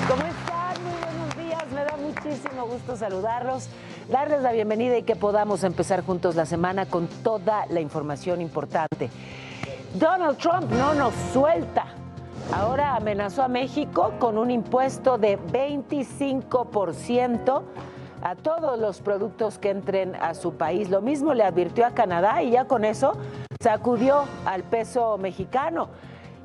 ¿Cómo están? Muy buenos días. Me da muchísimo gusto saludarlos, darles la bienvenida y que podamos empezar juntos la semana con toda la información importante. Donald Trump no nos suelta. Ahora amenazó a México con un impuesto de 25% a todos los productos que entren a su país. Lo mismo le advirtió a Canadá y ya con eso sacudió al peso mexicano.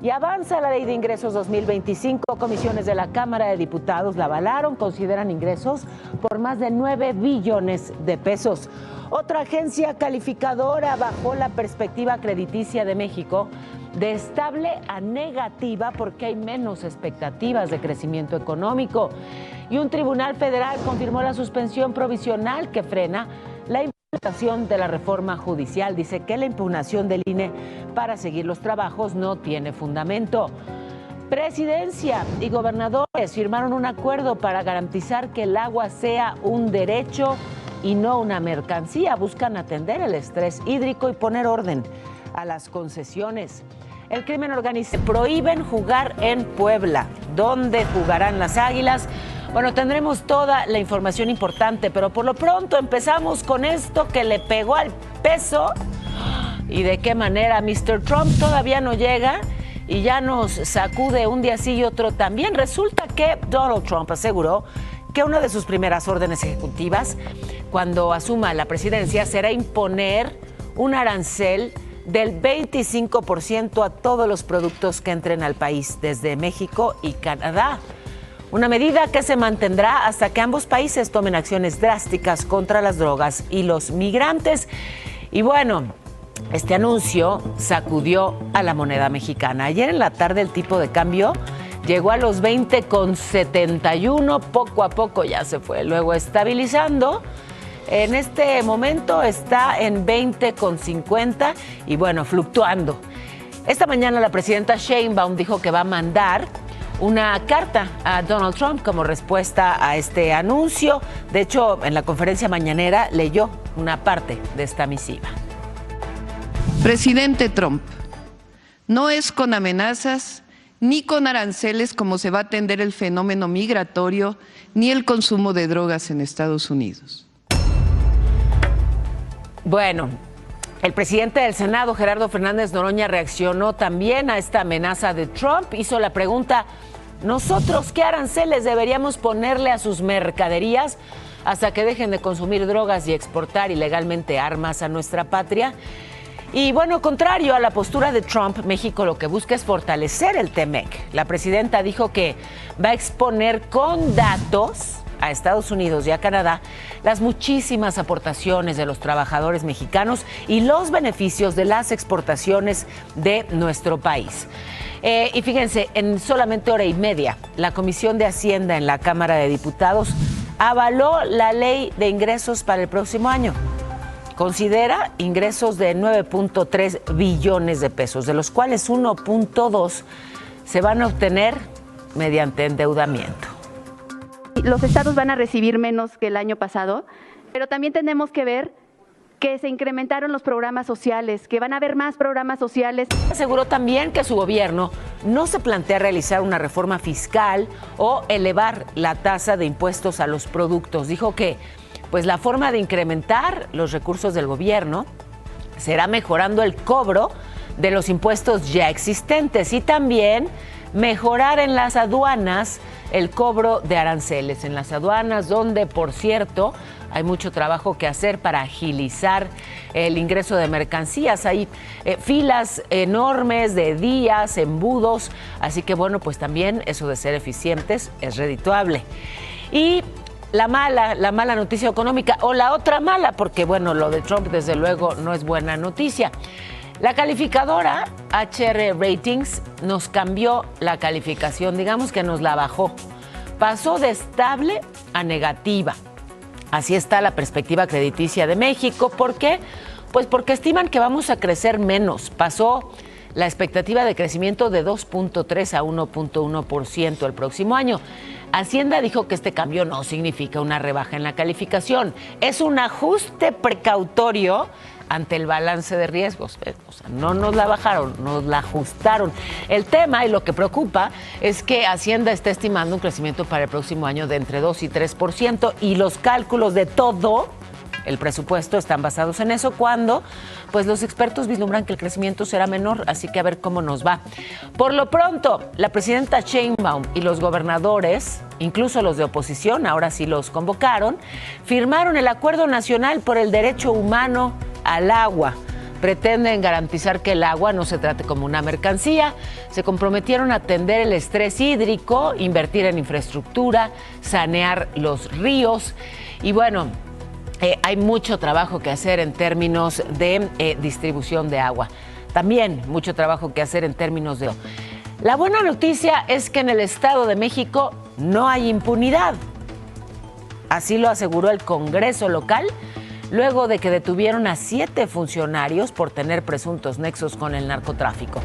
Y avanza la Ley de Ingresos 2025. Comisiones de la Cámara de Diputados la avalaron, consideran ingresos por más de 9 billones de pesos. Otra agencia calificadora bajó la perspectiva crediticia de México de estable a negativa porque hay menos expectativas de crecimiento económico. Y un tribunal federal confirmó la suspensión provisional que frena la implementación de la reforma judicial. Dice que la impugnación del INE para seguir los trabajos no tiene fundamento. Presidencia y gobernadores firmaron un acuerdo para garantizar que el agua sea un derecho y no una mercancía. Buscan atender el estrés hídrico y poner orden a las concesiones. El crimen organizado. Prohíben jugar en Puebla. ¿Dónde jugarán las Águilas? Bueno, tendremos toda la información importante, pero por lo pronto empezamos con esto que le pegó al peso. ¿Y de qué manera? Mr. Trump todavía no llega y ya nos sacude un día sí y otro también. Resulta que Donald Trump aseguró que una de sus primeras órdenes ejecutivas, cuando asuma la presidencia, será imponer un arancel del 25% a todos los productos que entren al país desde México y Canadá. Una medida que se mantendrá hasta que ambos países tomen acciones drásticas contra las drogas y los migrantes. Y bueno, este anuncio sacudió a la moneda mexicana. Ayer en la tarde el tipo de cambio llegó a los 20,71, poco a poco ya se fue luego estabilizando. En este momento está en 20,50 y bueno, fluctuando. Esta mañana la presidenta Sheinbaum dijo que va a mandar una carta a Donald Trump como respuesta a este anuncio. De hecho, en la conferencia mañanera leyó una parte de esta misiva. Presidente Trump, no es con amenazas ni con aranceles como se va a atender el fenómeno migratorio ni el consumo de drogas en Estados Unidos. Bueno, el presidente del Senado, Gerardo Fernández Noroña, reaccionó también a esta amenaza de Trump. Hizo la pregunta: ¿nosotros qué aranceles deberíamos ponerle a sus mercaderías hasta que dejen de consumir drogas y exportar ilegalmente armas a nuestra patria? Y bueno, contrario a la postura de Trump, México lo que busca es fortalecer el TEMEC. La presidenta dijo que va a exponer con datos a Estados Unidos y a Canadá las muchísimas aportaciones de los trabajadores mexicanos y los beneficios de las exportaciones de nuestro país. Y fíjense, en solamente hora y media, la Comisión de Hacienda en la Cámara de Diputados avaló la Ley de Ingresos para el próximo año. Considera ingresos de 9.3 billones de pesos, de los cuales 1.2 se van a obtener mediante endeudamiento. Los estados van a recibir menos que el año pasado, pero también tenemos que ver que se incrementaron los programas sociales, que van a haber más programas sociales. Aseguró también que su gobierno no se plantea realizar una reforma fiscal o elevar la tasa de impuestos a los productos. Dijo que pues la forma de incrementar los recursos del gobierno será mejorando el cobro de los impuestos ya existentes y también mejorar en las aduanas el cobro de aranceles. En las aduanas, donde, por cierto, hay mucho trabajo que hacer para agilizar el ingreso de mercancías. Hay filas enormes de días, embudos, así que bueno, pues también eso de ser eficientes es redituable. Y la mala noticia económica, o la otra mala, porque bueno, lo de Trump desde luego no es buena noticia. La calificadora HR Ratings nos cambió la calificación, digamos que nos la bajó. Pasó de estable a negativa. Así está la perspectiva crediticia de México. ¿Por qué? Pues porque estiman que vamos a crecer menos. Pasó la expectativa de crecimiento de 2.3 a 1.1% el próximo año. Hacienda dijo que este cambio no significa una rebaja en la calificación. Es un ajuste precautorio ante el balance de riesgos. O sea, no nos la bajaron, nos la ajustaron. El tema y lo que preocupa es que Hacienda está estimando un crecimiento para el próximo año de entre 2 y 3%, y los cálculos de todo el presupuesto están basados en eso, cuando pues los expertos vislumbran que el crecimiento será menor, así que a ver cómo nos va. Por lo pronto, la presidenta Sheinbaum y los gobernadores, incluso los de oposición, ahora sí los convocaron, firmaron el Acuerdo Nacional por el Derecho Humano al Agua. Pretenden garantizar que el agua no se trate como una mercancía. Se comprometieron a atender el estrés hídrico, invertir en infraestructura, sanear los ríos y bueno, hay mucho trabajo que hacer en términos de distribución de agua. También mucho trabajo que hacer en términos de... La buena noticia es que en el Estado de México no hay impunidad. Así lo aseguró el Congreso local, luego de que detuvieron a 7 funcionarios por tener presuntos nexos con el narcotráfico.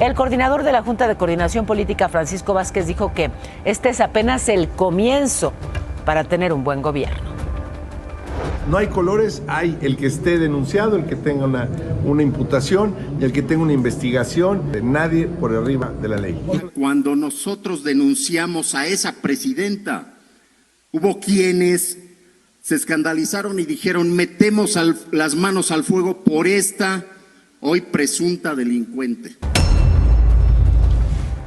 El coordinador de la Junta de Coordinación Política, Francisco Vázquez, dijo que este es apenas el comienzo para tener un buen gobierno. No hay colores, hay el que esté denunciado, el que tenga una imputación y el que tenga una investigación. Nadie por arriba de la ley. Cuando nosotros denunciamos a esa presidenta, hubo quienes se escandalizaron y dijeron: metemos las manos al fuego por esta hoy presunta delincuente.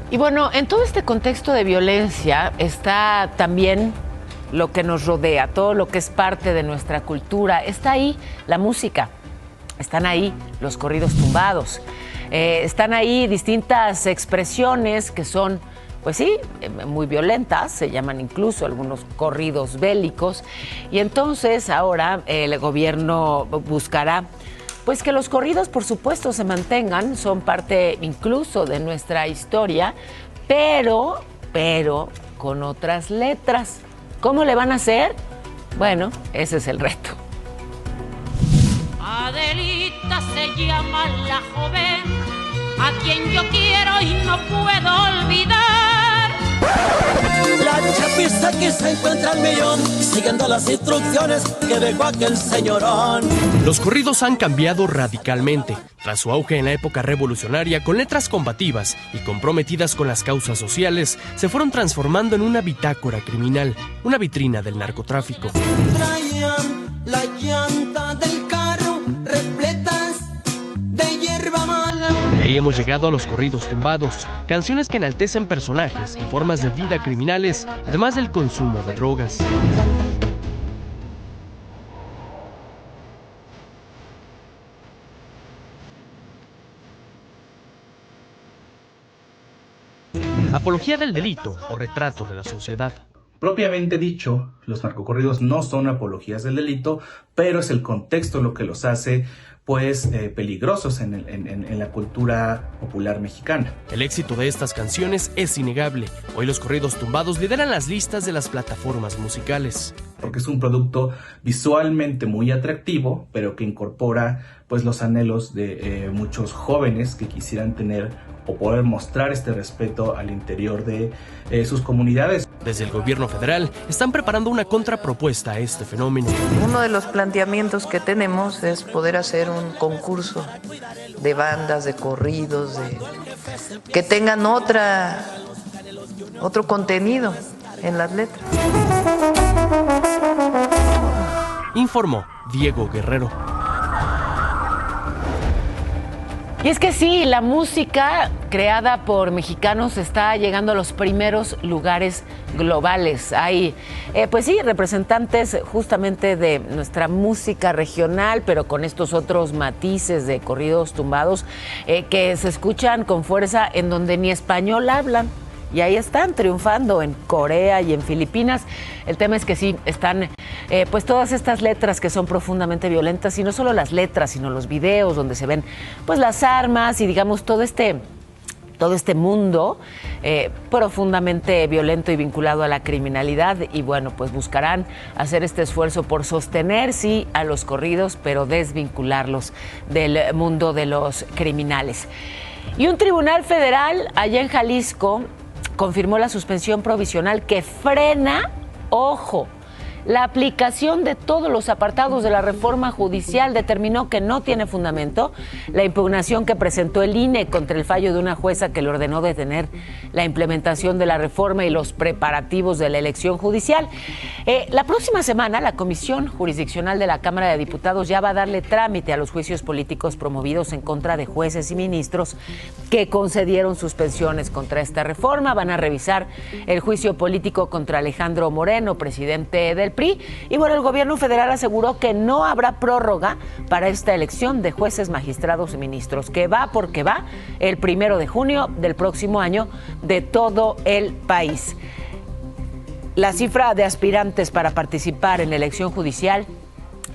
Y bueno, en todo este contexto de violencia está también lo que nos rodea, todo lo que es parte de nuestra cultura. Está ahí la música, están ahí los corridos tumbados, están ahí distintas expresiones que son, pues sí, muy violentas, se llaman incluso algunos corridos bélicos, y entonces ahora el gobierno buscará pues que los corridos, por supuesto, se mantengan, son parte incluso de nuestra historia, pero con otras letras. ¿Cómo le van a hacer? Bueno, ese es el reto. Adelita se llama la joven, a quien yo quiero y no puedo olvidar. La chapiza que se encuentra al millón, siguiendo las instrucciones que dejó aquel señorón. Los corridos han cambiado radicalmente. Tras su auge en la época revolucionaria, con letras combativas y comprometidas con las causas sociales, se fueron transformando en una bitácora criminal, una vitrina del narcotráfico. Traían la llanta del carro repletas de hierba mala. De ahí hemos llegado a los corridos tumbados, canciones que enaltecen personajes y formas de vida criminales, además del consumo de drogas. Apología del delito o retrato de la sociedad. Propiamente dicho, los narcocorridos no son apologías del delito, pero es el contexto lo que los hace pues peligrosos en la cultura popular mexicana. El éxito de estas canciones es innegable. Hoy los corridos tumbados lideran las listas de las plataformas musicales. Porque es un producto visualmente muy atractivo, pero que incorpora pues los anhelos de muchos jóvenes que quisieran tener o poder mostrar este respeto al interior de sus comunidades. Desde el gobierno federal están preparando una contrapropuesta a este fenómeno. Uno de los planteamientos que tenemos es poder hacer un concurso de bandas, de corridos, que tengan otro contenido en las letras. Informó Diego Guerrero. Y es que sí, la música creada por mexicanos está llegando a los primeros lugares globales. Hay, pues sí, representantes justamente de nuestra música regional, pero con estos otros matices de corridos tumbados que se escuchan con fuerza en donde ni español hablan. Y ahí están triunfando en Corea y en Filipinas. El tema es que sí, están pues todas estas letras que son profundamente violentas, y no solo las letras, sino los videos donde se ven pues las armas y digamos todo este mundo profundamente violento y vinculado a la criminalidad. Y bueno, pues buscarán hacer este esfuerzo por sostener, sí, a los corridos, pero desvincularlos del mundo de los criminales. Y un tribunal federal allá en Jalisco confirmó la suspensión provisional que frena, ojo, la aplicación de todos los apartados de la reforma judicial determinó que no tiene fundamento la impugnación que presentó el INE contra el fallo de una jueza que le ordenó detener la implementación de la reforma y los preparativos de la elección judicial. La próxima semana, la Comisión Jurisdiccional de la Cámara de Diputados ya va a darle trámite a los juicios políticos promovidos en contra de jueces y ministros que concedieron suspensiones contra esta reforma. Van a revisar el juicio político contra Alejandro Moreno, presidente del PRI. Y bueno, el gobierno federal aseguró que no habrá prórroga para esta elección de jueces, magistrados y ministros, que va porque va el 1 de junio del próximo año de todo el país. La cifra de aspirantes para participar en la elección judicial,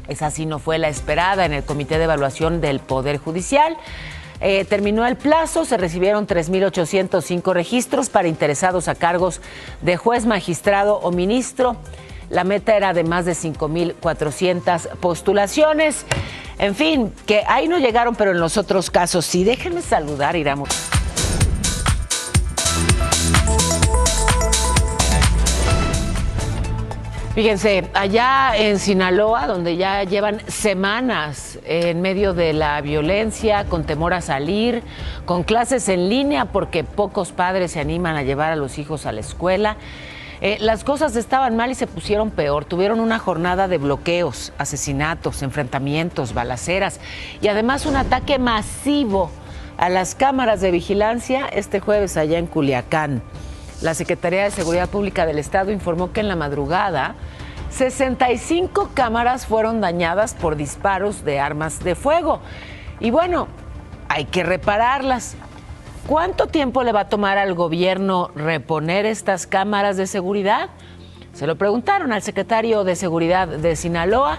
esa sí no fue la esperada en el Comité de Evaluación del Poder Judicial. Terminó el plazo, se recibieron 3,805 registros para interesados a cargos de juez, magistrado o ministro. La meta era de más de 5,400 postulaciones. En fin, que ahí no llegaron, pero en los otros casos sí. Déjenme saludar, Iramos. Fíjense, allá en Sinaloa, donde ya llevan semanas en medio de la violencia, con temor a salir, con clases en línea porque pocos padres se animan a llevar a los hijos a la escuela, las cosas estaban mal y se pusieron peor. Tuvieron una jornada de bloqueos, asesinatos, enfrentamientos, balaceras y además un ataque masivo a las cámaras de vigilancia este jueves allá en Culiacán. La Secretaría de Seguridad Pública del Estado informó que en la madrugada 65 cámaras fueron dañadas por disparos de armas de fuego. Y bueno, hay que repararlas. ¿Cuánto tiempo le va a tomar al gobierno reponer estas cámaras de seguridad? Se lo preguntaron al secretario de Seguridad de Sinaloa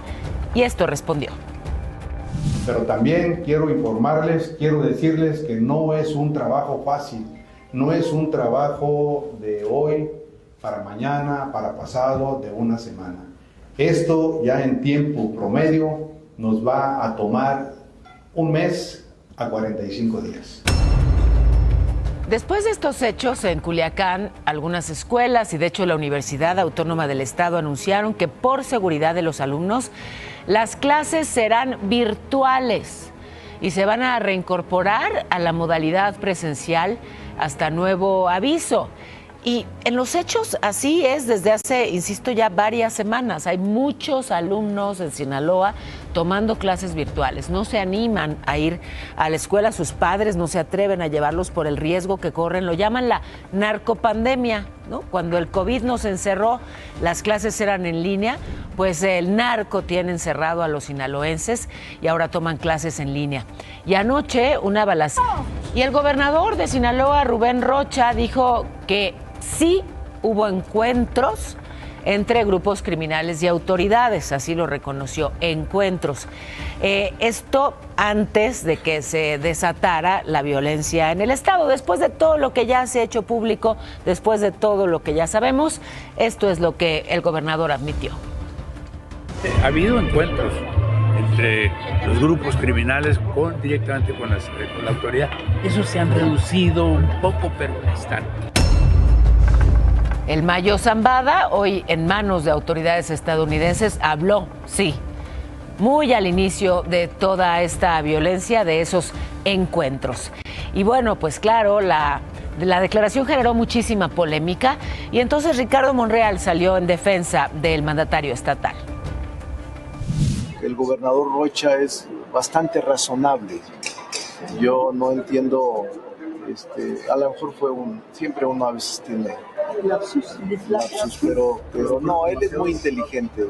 y esto respondió. Pero también quiero informarles, quiero decirles que no es un trabajo fácil, no es un trabajo de hoy para mañana, para pasado, de una semana. Esto ya en tiempo promedio nos va a tomar 1 mes a 45 días. Después de estos hechos en Culiacán, algunas escuelas y de hecho la Universidad Autónoma del Estado anunciaron que por seguridad de los alumnos, las clases serán virtuales y se van a reincorporar a la modalidad presencial hasta nuevo aviso. Y en los hechos así es desde hace, insisto, ya varias semanas. Hay muchos alumnos en Sinaloa tomando clases virtuales. No se animan a ir a la escuela, sus padres no se atreven a llevarlos por el riesgo que corren. Lo llaman la narcopandemia, ¿no? Cuando el COVID nos encerró, las clases eran en línea, pues el narco tiene encerrado a los sinaloenses y ahora toman clases en línea. Y anoche una balacera. Y el gobernador de Sinaloa, Rubén Rocha, dijo que sí hubo encuentros entre grupos criminales y autoridades, así lo reconoció, encuentros. Esto antes de que se desatara la violencia en el Estado. Después de todo lo que ya se ha hecho público, después de todo lo que ya sabemos, esto es lo que el gobernador admitió. Ha habido encuentros entre los grupos criminales directamente con la autoridad. Eso se han reducido un poco, pero están. El Mayo Zambada, hoy en manos de autoridades estadounidenses, habló, sí, muy al inicio de toda esta violencia, de esos encuentros. Y bueno, pues claro, la declaración generó muchísima polémica y entonces Ricardo Monreal salió en defensa del mandatario estatal. El gobernador Rocha es bastante razonable. Yo no entiendo, a lo mejor siempre uno a veces tiene lapsus, pero no, él es muy inteligente.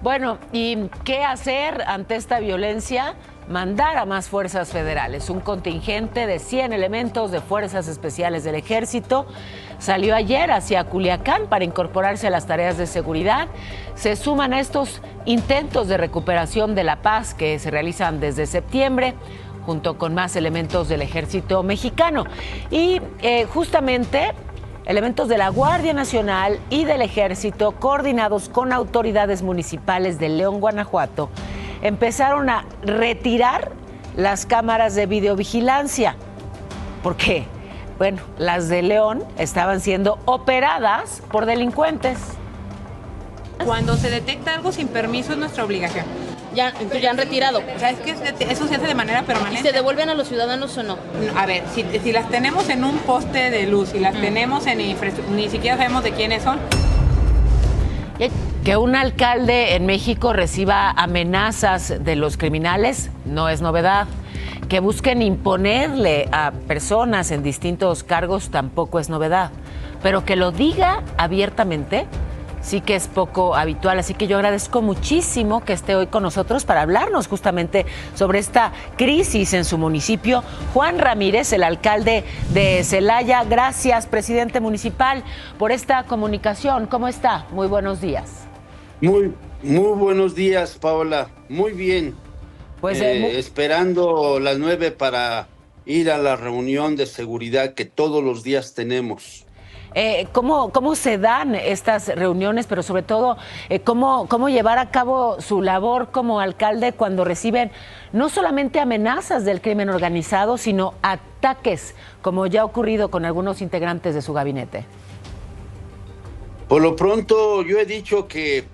Bueno, ¿y qué hacer ante esta violencia? Mandar a más fuerzas federales. Un contingente de 100 elementos de fuerzas especiales del Ejército salió ayer hacia Culiacán para incorporarse a las tareas de seguridad. Se suman a estos intentos de recuperación de la paz que se realizan desde septiembre, junto con más elementos del Ejército mexicano. Y justamente elementos de la Guardia Nacional y del Ejército, coordinados con autoridades municipales de León, Guanajuato, empezaron a retirar las cámaras de videovigilancia. ¿Por qué? Bueno, las de León estaban siendo operadas por delincuentes. Cuando se detecta algo sin permiso es nuestra obligación. Entonces ya han retirado. O sea, es que eso se hace de manera permanente. ¿Y se devuelven a los ciudadanos o no? A ver, si las tenemos en un poste de luz, si las tenemos en infraestructura, ni siquiera sabemos de quiénes son. Que un alcalde en México reciba amenazas de los criminales no es novedad. Que busquen imponerle a personas en distintos cargos tampoco es novedad. Pero que lo diga abiertamente sí que es poco habitual. Así que yo agradezco muchísimo que esté hoy con nosotros para hablarnos justamente sobre esta crisis en su municipio. Juan Ramírez, el alcalde de Celaya. Gracias, presidente municipal, por esta comunicación. ¿Cómo está? Muy buenos días. Muy buenos días, Paola. Muy bien. Pues esperando las 9 para ir a la reunión de seguridad que todos los días tenemos. ¿Cómo se dan estas reuniones, pero sobre todo, cómo llevar a cabo su labor como alcalde cuando reciben no solamente amenazas del crimen organizado, sino ataques, como ya ha ocurrido con algunos integrantes de su gabinete? Por lo pronto, yo he dicho que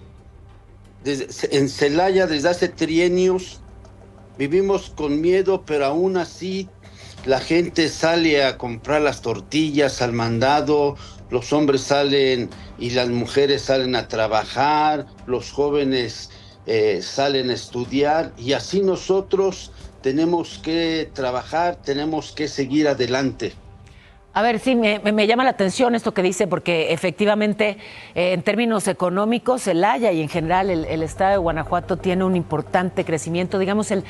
en Celaya desde hace trienios vivimos con miedo, pero aún así la gente sale a comprar las tortillas al mandado, los hombres salen y las mujeres salen a trabajar, los jóvenes salen a estudiar, y así nosotros tenemos que trabajar, tenemos que seguir adelante. A ver, sí, me llama la atención esto que dice, porque efectivamente, en términos económicos, Celaya y en general el estado de Guanajuato tiene un importante crecimiento. Digamos, el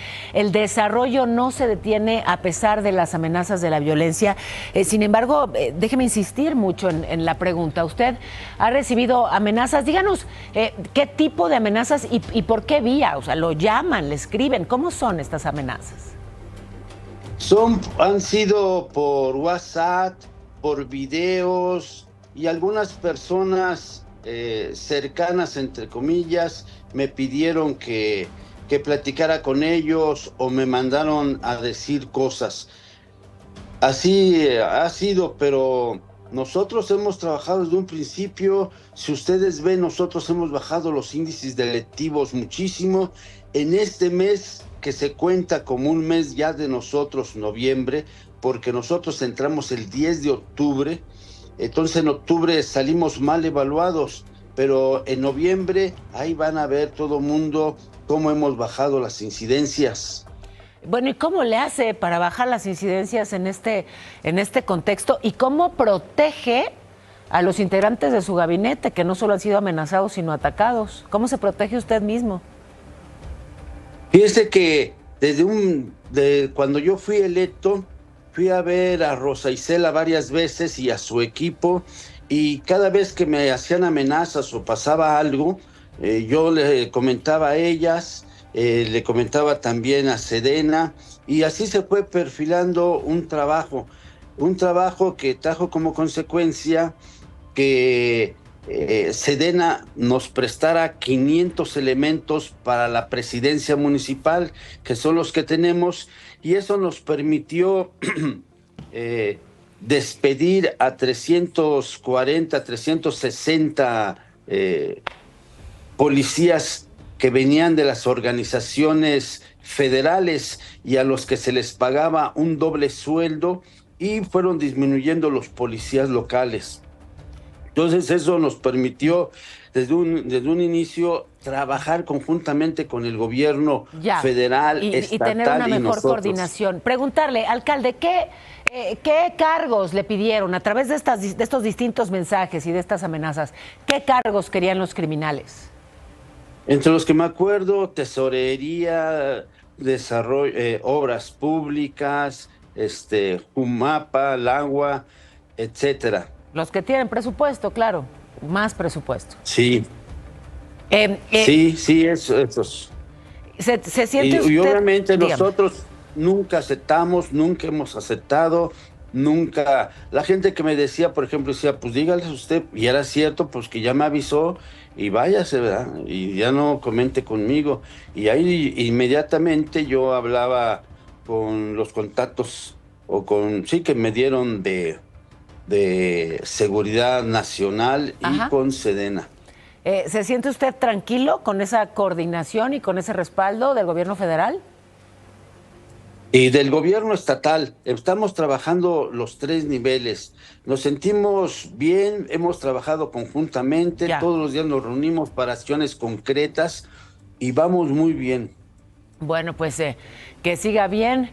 desarrollo no se detiene a pesar de las amenazas de la violencia. Sin embargo, déjeme insistir mucho en la pregunta. Usted ha recibido amenazas. Díganos, ¿qué tipo de amenazas y por qué vía? O sea, ¿lo llaman, le escriben? ¿Cómo son estas amenazas? Han sido por WhatsApp, por videos, y algunas personas cercanas, entre comillas, me pidieron que platicara con ellos o me mandaron a decir cosas. Así ha sido, pero nosotros hemos trabajado desde un principio. Si ustedes ven, nosotros hemos bajado los índices delictivos muchísimo. En este mes, que se cuenta como un mes ya de nosotros, noviembre, porque nosotros entramos el 10 de octubre, entonces en octubre salimos mal evaluados, pero en noviembre ahí van a ver todo mundo cómo hemos bajado las incidencias. Bueno, ¿y cómo le hace para bajar las incidencias en este contexto? ¿Y cómo protege a los integrantes de su gabinete, que no solo han sido amenazados, sino atacados? ¿Cómo se protege usted mismo? Fíjese que desde cuando yo fui electo, fui a ver a Rosa Isela varias veces y a su equipo, y cada vez que me hacían amenazas o pasaba algo, yo le comentaba a ellas, le comentaba también a Sedena, y así se fue perfilando un trabajo que trajo como consecuencia que Sedena nos prestara 500 elementos para la presidencia municipal, que son los que tenemos, y eso nos permitió despedir a 340, 360 policías que venían de las organizaciones federales y a los que se les pagaba un doble sueldo, y fueron disminuyendo los policías locales. Entonces eso nos permitió desde un inicio trabajar conjuntamente con el gobierno federal, estatal, y tener una mejor nosotros. Coordinación. Preguntarle, alcalde, ¿qué cargos le pidieron a través de estos distintos mensajes y de estas amenazas? ¿Qué cargos querían los criminales? Entre los que me acuerdo, tesorería, desarrollo, obras públicas, Jumapa, el agua, etcétera. Los que tienen presupuesto, claro, más presupuesto. Sí. Sí, esos. ¿Se siente usted? Y obviamente dígame. Nosotros nunca aceptamos, nunca hemos aceptado, nunca. La gente que me decía, por ejemplo, decía, pues dígale usted, y era cierto, pues que ya me avisó y váyase, ¿verdad? Y ya no comente conmigo. Y ahí inmediatamente yo hablaba con los contactos que me dieron de Seguridad Nacional y con Sedena. ¿Se siente usted tranquilo con esa coordinación y con ese respaldo del gobierno federal? Y del gobierno estatal, estamos trabajando los 3 niveles. Nos sentimos bien, hemos trabajado conjuntamente, todos los días nos reunimos para acciones concretas y vamos muy bien. Bueno, pues que siga bien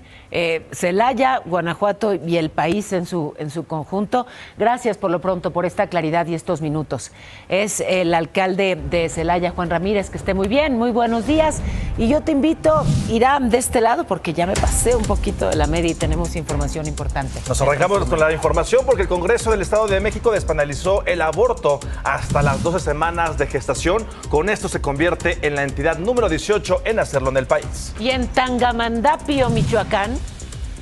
Celaya, Guanajuato y el país en su conjunto. Gracias por lo pronto por esta claridad y estos minutos. Es el alcalde de Celaya, Juan Ramírez, que esté muy bien, muy buenos días. Y yo te invito, Irán, de este lado, porque ya me pasé un poquito de la media y tenemos información importante. Nos arrancamos con la información porque el Congreso del Estado de México despenalizó el aborto hasta las 12 semanas de gestación. Con esto se convierte en la entidad número 18 en hacerlo en el país. Y en Tangamandapio, Michoacán,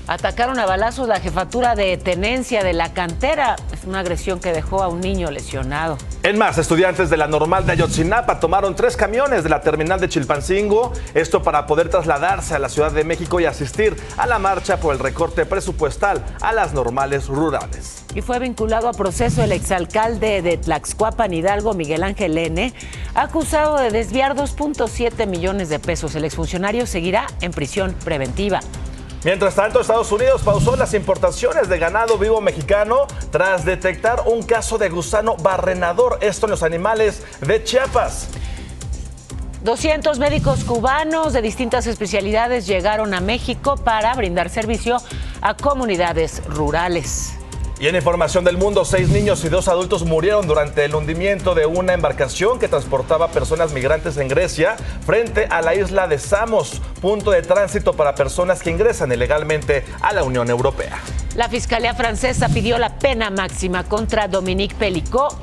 atacaron a balazos la jefatura de tenencia de la cantera. Es una agresión que dejó a un niño lesionado. En más, estudiantes de la Normal de Ayotzinapa tomaron 3 camiones de la terminal de Chilpancingo, esto para poder trasladarse a la Ciudad de México y asistir a la marcha por el recorte presupuestal a las normales rurales. Y fue vinculado a proceso el exalcalde de Tlaxcuapan, Hidalgo, Miguel Ángel N., acusado de desviar 2.7 millones de pesos. El exfuncionario seguirá en prisión preventiva. Mientras tanto, Estados Unidos pausó las importaciones de ganado vivo mexicano tras detectar un caso de gusano barrenador, esto en los animales de Chiapas. 200 médicos cubanos de distintas especialidades llegaron a México para brindar servicio a comunidades rurales. Y en información del mundo, 6 niños y 2 adultos murieron durante el hundimiento de una embarcación que transportaba personas migrantes en Grecia frente a la isla de Samos, punto de tránsito para personas que ingresan ilegalmente a la Unión Europea. La Fiscalía francesa pidió la pena máxima contra Dominique Pellicot,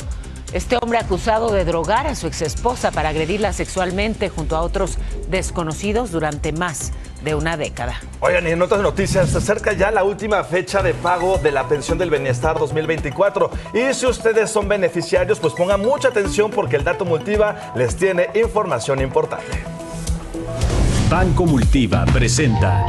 este hombre acusado de drogar a su exesposa para agredirla sexualmente junto a otros desconocidos durante más de una década. Oigan, y en otras noticias, se acerca ya la última fecha de pago de la pensión del bienestar 2024. Y si ustedes son beneficiarios, pues pongan mucha atención porque el Dato Multiva les tiene información importante. Banco Multiva presenta.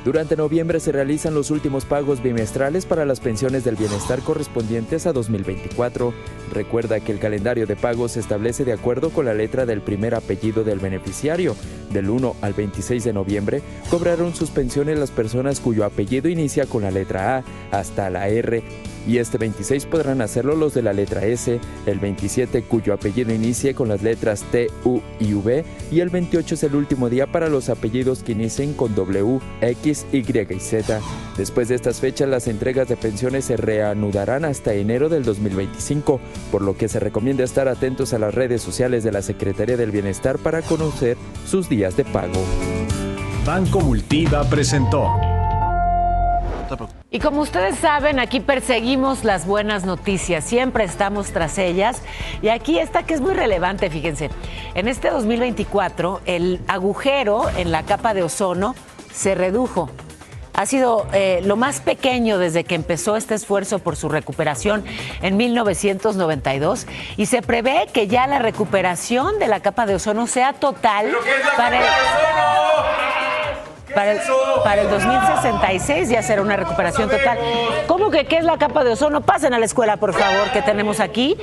Durante noviembre se realizan los últimos pagos bimestrales para las pensiones del bienestar correspondientes a 2024. Recuerda que el calendario de pagos se establece de acuerdo con la letra del primer apellido del beneficiario. Del 1 al 26 de noviembre cobraron sus pensiones las personas cuyo apellido inicia con la letra A hasta la R. Y este 26 podrán hacerlo los de la letra S, el 27 cuyo apellido inicie con las letras T, U y V, y el 28 es el último día para los apellidos que inicien con W, X, Y y Z. Después de estas fechas, las entregas de pensiones se reanudarán hasta enero del 2025, por lo que se recomienda estar atentos a las redes sociales de la Secretaría del Bienestar para conocer sus días de pago. Banco Multiva presentó. Y como ustedes saben, aquí perseguimos las buenas noticias, siempre estamos tras ellas. Y aquí esta que es muy relevante, fíjense. En este 2024, el agujero en la capa de ozono se redujo. Ha sido lo más pequeño desde que empezó este esfuerzo por su recuperación en 1992 y se prevé que ya la recuperación de la capa de ozono sea total para el 2066, ya será una recuperación total. ¿Cómo que qué es la capa de ozono? Pasen a la escuela, por favor, que tenemos aquí.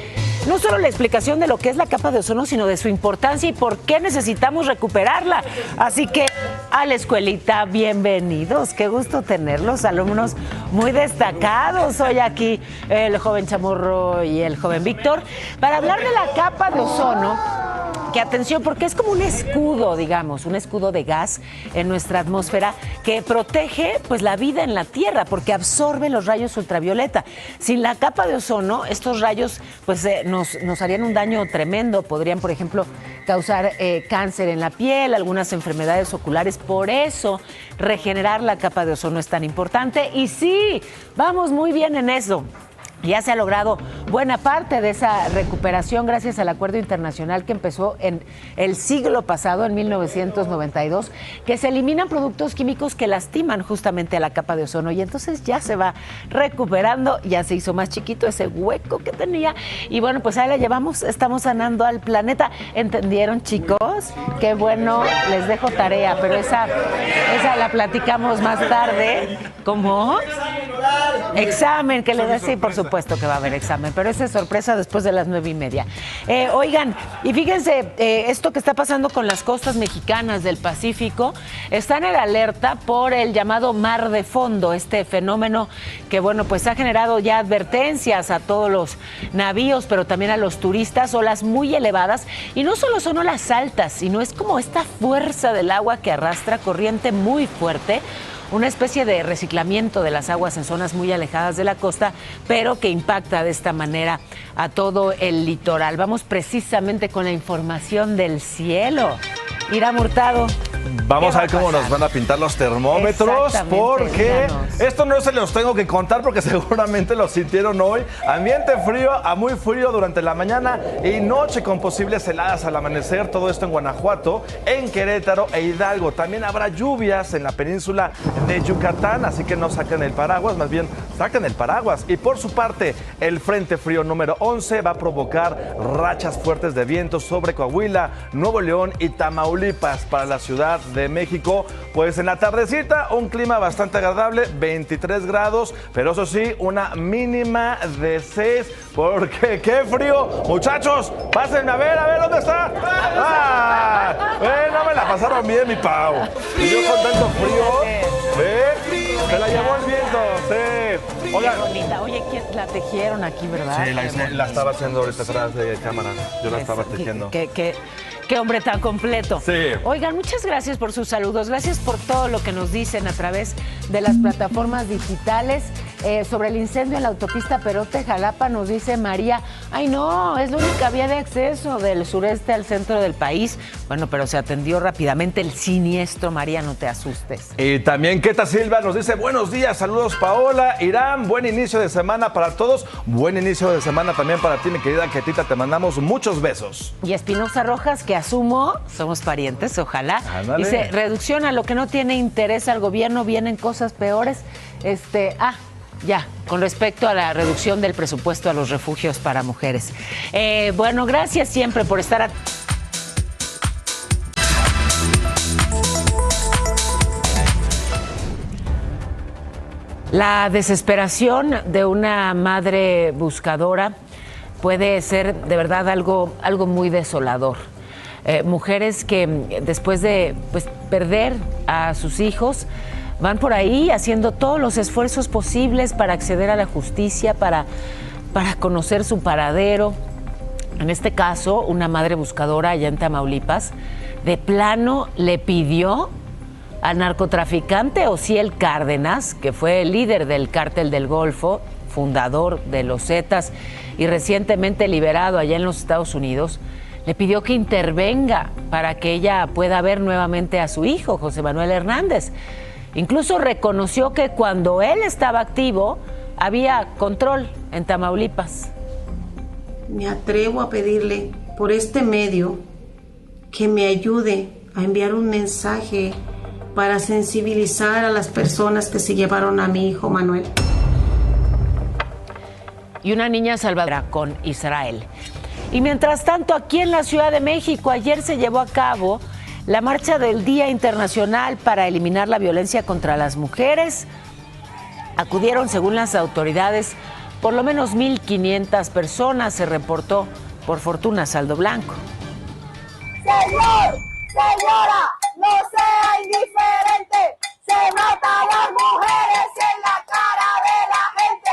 No solo la explicación de lo que es la capa de ozono, sino de su importancia y por qué necesitamos recuperarla. Así que a la escuelita, bienvenidos. Qué gusto tenerlos, alumnos muy destacados. Hoy aquí el joven Chamorro y el joven Víctor, para hablar de la capa de ozono. Que atención, porque es como un escudo, digamos, un escudo de gas en nuestra atmósfera que protege pues la vida en la Tierra porque absorbe los rayos ultravioleta. Sin la capa de ozono, estos rayos pues nos harían un daño tremendo. Podrían, por ejemplo, causar cáncer en la piel, algunas enfermedades oculares. Por eso, regenerar la capa de ozono es tan importante. Y sí, vamos muy bien en eso. Ya se ha logrado buena parte de esa recuperación gracias al acuerdo internacional que empezó en el siglo pasado, en 1992, que se eliminan productos químicos que lastiman justamente a la capa de ozono y entonces ya se va recuperando, ya se hizo más chiquito ese hueco que tenía y bueno, pues ahí la llevamos, estamos sanando al planeta. ¿Entendieron, chicos? Qué bueno, les dejo tarea, pero esa la platicamos más tarde. ¿Cómo? Examen, que le da, sí, por supuesto que va a haber examen, pero esa es sorpresa después de las 9:30. Oigan, y fíjense, esto que está pasando con las costas mexicanas del Pacífico, están en alerta por el llamado mar de fondo, este fenómeno que, bueno, pues ha generado ya advertencias a todos los navíos, pero también a los turistas, olas muy elevadas, y no solo son olas altas, sino es como esta fuerza del agua que arrastra corriente muy fuerte, una especie de reciclamiento de las aguas en zonas muy alejadas de la costa, pero que impacta de esta manera a todo el litoral. Vamos precisamente con la información del cielo. Irán Hurtado. Vamos a ver cómo nos van a pintar los termómetros, porque esto no se los tengo que contar porque seguramente lo sintieron hoy. Ambiente frío a muy frío durante la mañana y noche con posibles heladas al amanecer. Todo esto en Guanajuato, en Querétaro e Hidalgo. También habrá lluvias en la península de Yucatán, así que no saquen el paraguas, más bien saquen el paraguas. Y por su parte, el Frente Frío número 11 va a provocar rachas fuertes de viento sobre Coahuila, Nuevo León y Tamaulipas. Para la Ciudad de México, pues en la tardecita un clima bastante agradable, 23 grados, pero eso sí, una mínima de 6, porque qué frío. Muchachos, pásenme a ver ¿dónde está? No me la pasaron bien, mi Pau. Y yo con tanto frío, se la llevó el viento, sí. Oigan, bonita. Oye, la tejieron aquí, ¿verdad? Sí, la estaba haciendo ahorita atrás de cámara. Yo la estaba tejiendo. Qué hombre tan completo. Sí. Oigan, muchas gracias por sus saludos. Gracias por todo lo que nos dicen a través de las plataformas digitales. Sobre el incendio en la autopista Perote-Jalapa nos dice María, ay no, es la única vía de acceso del sureste al centro del país. Bueno, pero se atendió rápidamente el siniestro, María, no te asustes. Y también Keta Silva nos dice, buenos días, saludos Paola, Irán, buen inicio de semana para todos. Buen inicio de semana también para ti, mi querida Ketita, te mandamos muchos besos. Y Espinosa Rojas, que asumo, somos parientes, ojalá. Ándale. Dice, reducción a lo que no tiene interés al gobierno, vienen cosas peores. Ya, con respecto a la reducción del presupuesto a los refugios para mujeres. Bueno, gracias siempre por estar La desesperación de una madre buscadora puede ser de verdad algo muy desolador. Mujeres que después de perder a sus hijos van por ahí haciendo todos los esfuerzos posibles para acceder a la justicia, para conocer su paradero. En este caso, una madre buscadora allá en Tamaulipas, de plano le pidió al narcotraficante Osiel Cárdenas, que fue el líder del Cártel del Golfo, fundador de los Zetas y recientemente liberado allá en los Estados Unidos, le pidió que intervenga para que ella pueda ver nuevamente a su hijo, José Manuel Hernández. Incluso reconoció que cuando él estaba activo había control en Tamaulipas. Me atrevo a pedirle por este medio que me ayude a enviar un mensaje para sensibilizar a las personas que se llevaron a mi hijo Manuel. Y una niña salvadora con Israel. Y mientras tanto, aquí en la Ciudad de México, ayer se llevó a cabo la marcha del Día Internacional para eliminar la violencia contra las mujeres. Acudieron, según las autoridades, por lo menos 1,500 personas, se reportó por fortuna saldo blanco. Señor, señora, no sea indiferente, se mata a las mujeres en la cara de la gente.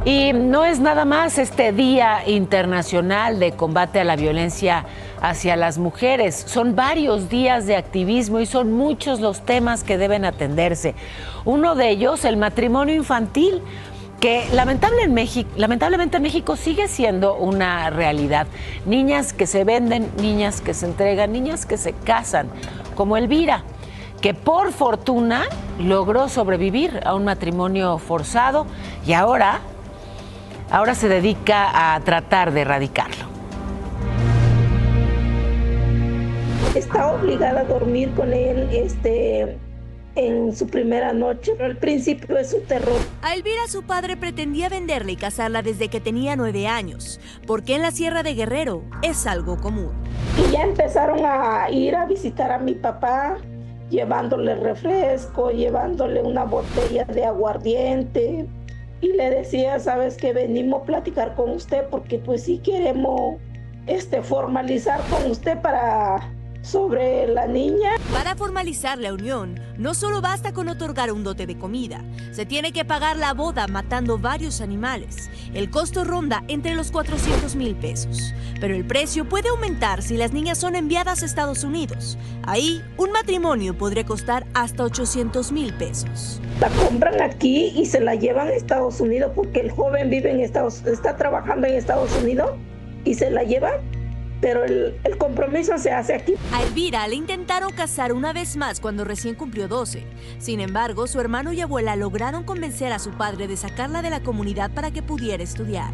Y no es nada más este Día Internacional de Combate a la Violencia hacia las mujeres. Son varios días de activismo y son muchos los temas que deben atenderse. Uno de ellos, el matrimonio infantil, que lamentablemente en México sigue siendo una realidad. Niñas que se venden, niñas que se entregan, niñas que se casan, como Elvira, que por fortuna logró sobrevivir a un matrimonio forzado y ahora se dedica a tratar de erradicarlo. Está obligada a dormir con él en su primera noche, pero al principio es un terror. A Elvira su padre pretendía venderla y casarla desde que tenía 9 años, porque en la Sierra de Guerrero es algo común. Y ya empezaron a ir a visitar a mi papá, llevándole refresco, llevándole una botella de aguardiente. Y le decía, sabes que venimos a platicar con usted porque pues sí queremos formalizar con usted sobre la niña. Para formalizar la unión, no solo basta con otorgar un dote de comida, se tiene que pagar la boda matando varios animales. El costo ronda entre los 400,000 pesos, pero el precio puede aumentar si las niñas son enviadas a Estados Unidos. Ahí, un matrimonio podría costar hasta 800,000 pesos. La compran aquí y se la llevan a Estados Unidos porque el joven vive está trabajando en Estados Unidos y se la llevan. Pero el compromiso se hace aquí. A Elvira le intentaron casar una vez más cuando recién cumplió 12. Sin embargo, su hermano y abuela lograron convencer a su padre de sacarla de la comunidad para que pudiera estudiar.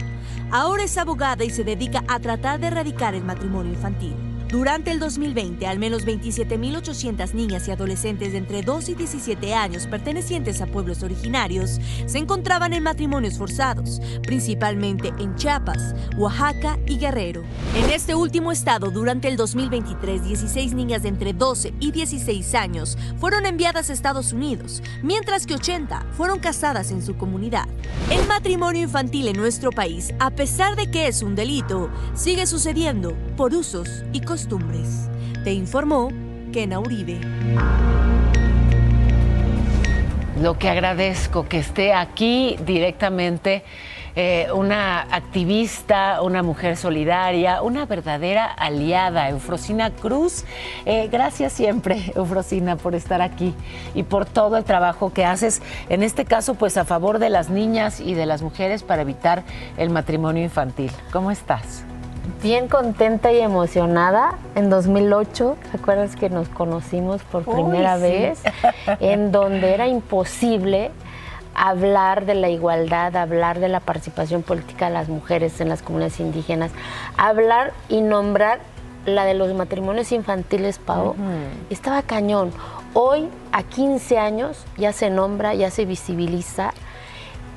Ahora es abogada y se dedica a tratar de erradicar el matrimonio infantil. Durante el 2020, al menos 27,800 niñas y adolescentes de entre 2 y 17 años pertenecientes a pueblos originarios se encontraban en matrimonios forzados, principalmente en Chiapas, Oaxaca y Guerrero. En este último estado, durante el 2023, 16 niñas de entre 12 y 16 años fueron enviadas a Estados Unidos, mientras que 80 fueron casadas en su comunidad. El matrimonio infantil en nuestro país, a pesar de que es un delito, sigue sucediendo por usos y costumbres. Te informó Kena Uribe. Lo que agradezco que esté aquí directamente una activista, una mujer solidaria, una verdadera aliada, Eufrosina Cruz. Gracias siempre, Eufrosina, por estar aquí y por todo el trabajo que haces, en este caso, pues a favor de las niñas y de las mujeres para evitar el matrimonio infantil. ¿Cómo estás? Bien contenta y emocionada. En 2008, ¿te acuerdas que nos conocimos por primera vez? En donde era imposible hablar de la igualdad, hablar de la participación política de las mujeres en las comunidades indígenas, hablar y nombrar la de los matrimonios infantiles, Pau. Estaba cañón. Hoy, a 15 años, ya se nombra, ya se visibiliza.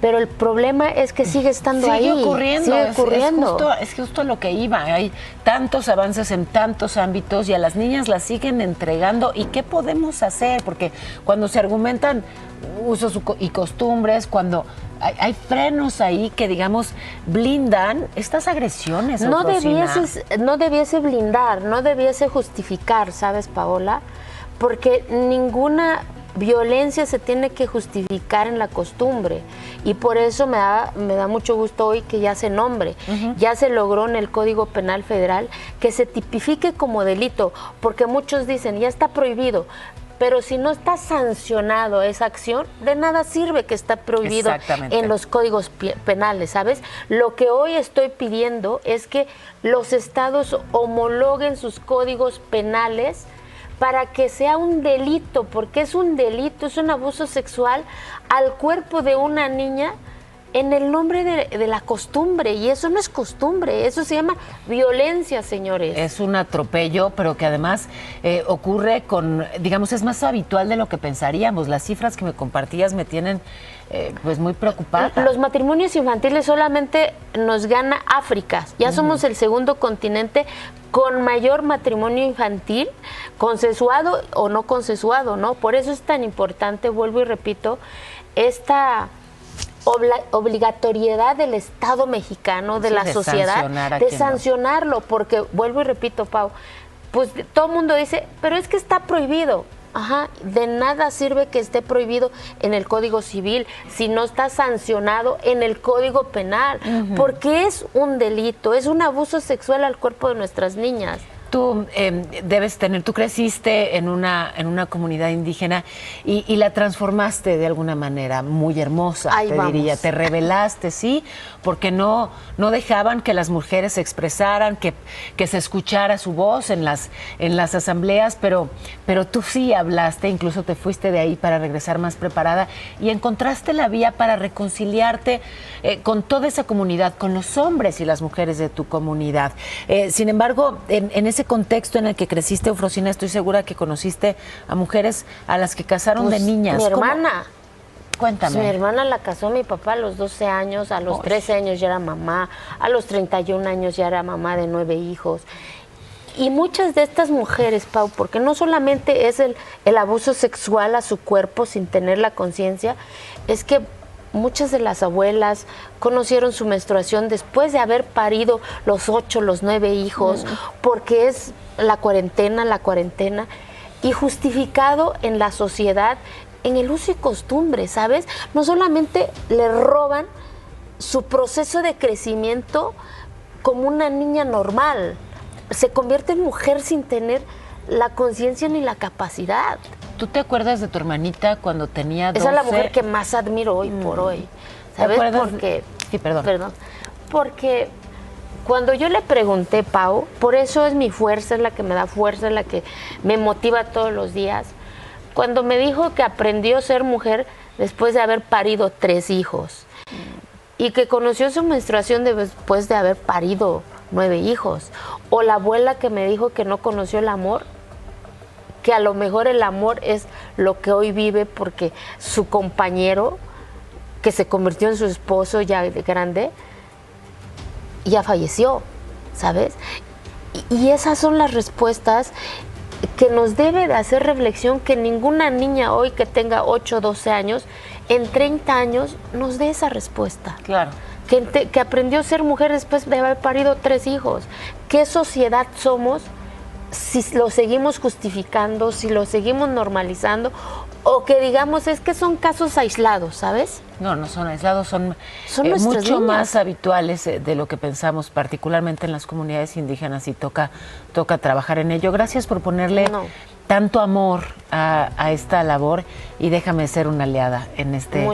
Pero el problema es que sigue estando ahí. Sigue ocurriendo. Es justo lo que iba. Hay tantos avances en tantos ámbitos y a las niñas las siguen entregando. ¿Y qué podemos hacer? Porque cuando se argumentan usos y costumbres, cuando hay frenos ahí que, digamos, blindan estas agresiones. No debiese blindar, no debiese justificar, ¿sabes, Paola? Porque ninguna violencia se tiene que justificar en la costumbre y por eso me da mucho gusto hoy que ya se nombre, ya se logró en el Código Penal Federal que se tipifique como delito, porque muchos dicen ya está prohibido, pero si no está sancionado esa acción, de nada sirve que está prohibido en los códigos penales, ¿sabes? Lo que hoy estoy pidiendo es que los estados homologuen sus códigos penales para que sea un delito, porque es un delito, es un abuso sexual al cuerpo de una niña en el nombre de la costumbre, y eso no es costumbre, eso se llama violencia, señores. Es un atropello, pero que además ocurre con, digamos, es más habitual de lo que pensaríamos. Las cifras que me compartías me tienen pues muy preocupada. Los matrimonios infantiles solamente nos gana África, ya somos el segundo continente con mayor matrimonio infantil, consensuado o no consensuado, ¿no? Por eso es tan importante, vuelvo y repito, esta obligatoriedad del Estado mexicano, de la sociedad, de sancionarlo, porque vuelvo y repito, Pau, pues todo el mundo dice, pero es que está prohibido. Ajá, de nada sirve que esté prohibido en el Código Civil si no está sancionado en el Código Penal, porque es un delito, es un abuso sexual al cuerpo de nuestras niñas. Tú tú creciste en una comunidad indígena y la transformaste de alguna manera muy hermosa, diría, te rebelaste, sí, porque no dejaban que las mujeres se expresaran, que se escuchara su voz en las asambleas, pero tú sí hablaste, incluso te fuiste de ahí para regresar más preparada y encontraste la vía para reconciliarte con toda esa comunidad, con los hombres y las mujeres de tu comunidad. Sin embargo, en ese contexto en el que creciste, Eufrosina, estoy segura que conociste a mujeres a las que casaron de niñas. Mi hermana. Cuéntame. Mi hermana la casó mi papá a los 12 años, a los 13 años ya era mamá, a los 31 años ya era mamá de 9 hijos. Y muchas de estas mujeres, Pau, porque no solamente es el abuso sexual a su cuerpo sin tener la conciencia, es que muchas de las abuelas conocieron su menstruación después de haber parido los 8, los 9 hijos, porque es la cuarentena, y justificado en la sociedad en el uso y costumbre, ¿sabes? No solamente le roban su proceso de crecimiento como una niña normal, se convierte en mujer sin tener la conciencia ni la capacidad. ¿Tú te acuerdas de tu hermanita cuando tenía 12? Esa es la mujer que más admiro hoy por hoy. ¿Sabes por qué? Sí, perdón. Porque cuando yo le pregunté, Pau, por eso es mi fuerza, es la que me da fuerza, es la que me motiva todos los días. Cuando me dijo que aprendió a ser mujer después de haber parido 3 hijos y que conoció su menstruación después de haber parido 9 hijos, o la abuela que me dijo que no conoció el amor, que a lo mejor el amor es lo que hoy vive porque su compañero, que se convirtió en su esposo ya de grande, ya falleció, ¿sabes? Y esas son las respuestas que nos debe de hacer reflexión, que ninguna niña hoy que tenga 8 o 12 años, en 30 años nos dé esa respuesta. Claro. Que aprendió a ser mujer después de haber parido 3 hijos. ¿Qué sociedad somos si lo seguimos justificando, si lo seguimos normalizando? O que digamos, es que son casos aislados, ¿sabes? No son aislados, son niñas. mucho más habituales de lo que pensamos, particularmente en las comunidades indígenas, y toca trabajar en ello. Gracias por ponerle tanto amor a esta labor, y déjame ser una aliada en este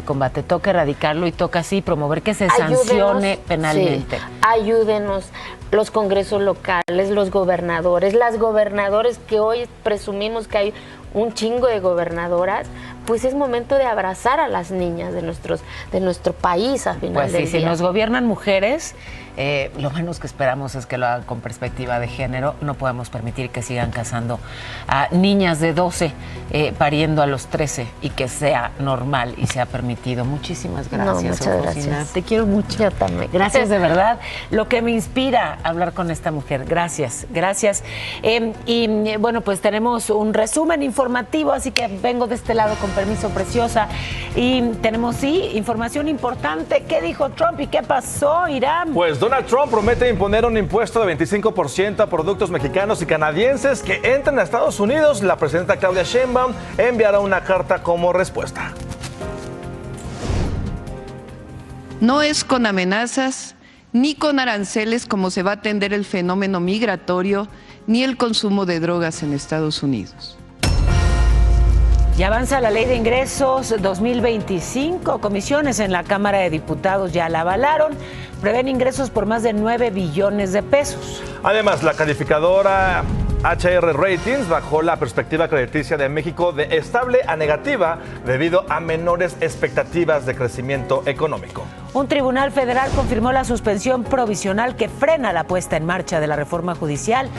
combate. Toca erradicarlo y toca así promover que se sancione penalmente. Sí, ayúdenos los congresos locales, los gobernadores, las gobernadoras, que hoy presumimos que hay un chingo de gobernadoras, pues es momento de abrazar a las niñas de nuestro país a final del día. Si nos gobiernan mujeres, lo menos que esperamos es que lo hagan con perspectiva de género. No podemos permitir que sigan casando a niñas de 12, pariendo a los 13, y que sea normal y sea permitido. Muchísimas gracias, muchas gracias. Te quiero mucho. Yo también. Gracias de verdad. Lo que me inspira hablar con esta mujer. Gracias. Y bueno, pues tenemos un resumen informativo, así que vengo de este lado con permiso, preciosa. Y tenemos, información importante. ¿Qué dijo Trump y qué pasó, Irán? Pues Donald Trump promete imponer un impuesto de 25% a productos mexicanos y canadienses que entren a Estados Unidos. La presidenta Claudia Sheinbaum enviará una carta como respuesta. No es con amenazas ni con aranceles como se va a atender el fenómeno migratorio ni el consumo de drogas en Estados Unidos. Ya avanza la Ley de Ingresos 2025. Comisiones en la Cámara de Diputados ya la avalaron. Prevén ingresos por más de 9 billones de pesos. Además, la calificadora HR Ratings bajó la perspectiva crediticia de México de estable a negativa debido a menores expectativas de crecimiento económico. Un tribunal federal confirmó la suspensión provisional que frena la puesta en marcha de la reforma judicial.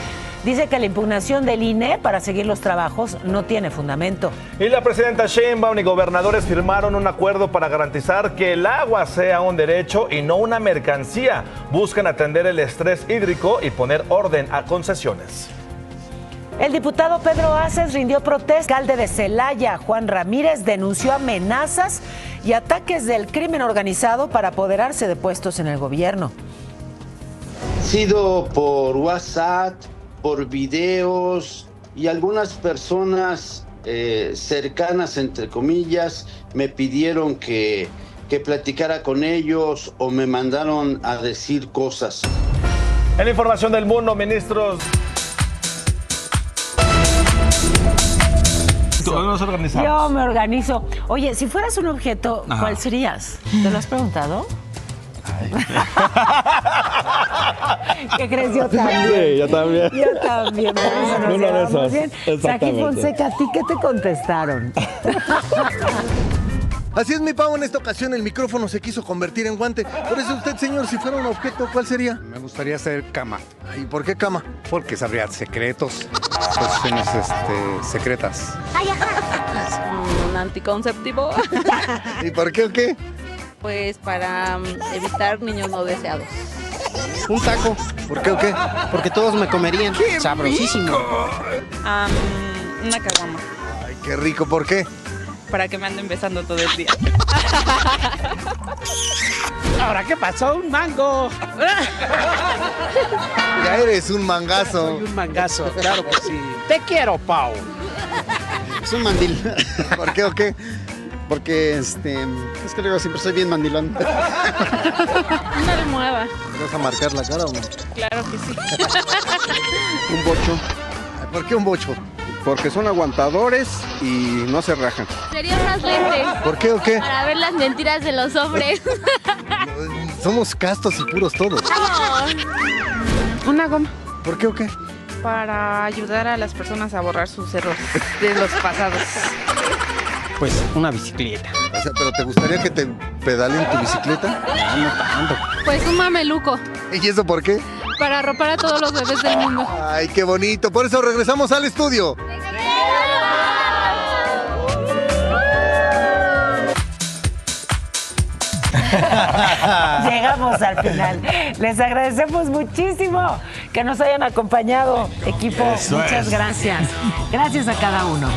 Dice que la impugnación del INE para seguir los trabajos no tiene fundamento. Y la presidenta Sheinbaum y gobernadores firmaron un acuerdo para garantizar que el agua sea un derecho y no una mercancía. Buscan atender el estrés hídrico y poner orden a concesiones. El diputado Pedro Aces rindió protesta. El alcalde de Celaya, Juan Ramírez, denunció amenazas y ataques del crimen organizado para apoderarse de puestos en el gobierno. Sido por WhatsApp, por videos, y algunas personas cercanas, entre comillas, me pidieron que platicara con ellos o me mandaron a decir cosas. En la información del mundo, ministros... Yo me organizo. Oye, si fueras un objeto, ¿cuál serías? ¿Te lo has preguntado? ¿Qué crees? Yo también. Sí, yo también. Yo también. Uno de esos. Bien. Saki Fonseca, ¿a ti qué te contestaron? Así es, mi Pau, en esta ocasión el micrófono se quiso convertir en guante. Por eso usted, señor, si fuera un objeto, ¿cuál sería? Me gustaría ser cama. ¿Y por qué cama? Porque sabría secretos, posiciones secretas. Un anticonceptivo. ¿Y por qué o qué? Pues para evitar niños no deseados. Un taco. ¿Por qué o qué? Porque todos me comerían. Sabrosísimo. Una caguama. Ay, qué rico. ¿Por qué? Para que me anden besando todo el día. ¿Ahora qué pasó? ¡Un mango! Ya eres un mangazo. Soy un mangazo, claro que sí. Te quiero, Pau. Es un mandil. ¿Por qué o qué? Porque, es que luego siempre soy bien mandilón. Una almohada. ¿Me vas a marcar la cara o no? Claro que sí. Un bocho. ¿Por qué un bocho? Porque son aguantadores y no se rajan. Sería unas lentes. ¿Por qué o qué? Para ver las mentiras de los hombres. Somos castos y puros todos. Una goma. ¿Por qué o qué? Para ayudar a las personas a borrar sus errores de los pasados. Pues una bicicleta. O sea, ¿pero te gustaría que te pedalen tu bicicleta? No tanto. Pues un mameluco. ¿Y eso por qué? Para arropar a todos los bebés del mundo. Ay, qué bonito. Por eso regresamos al estudio. Llegamos al final. Les agradecemos muchísimo que nos hayan acompañado, equipo. Eso Muchas es. gracias. Gracias a cada uno.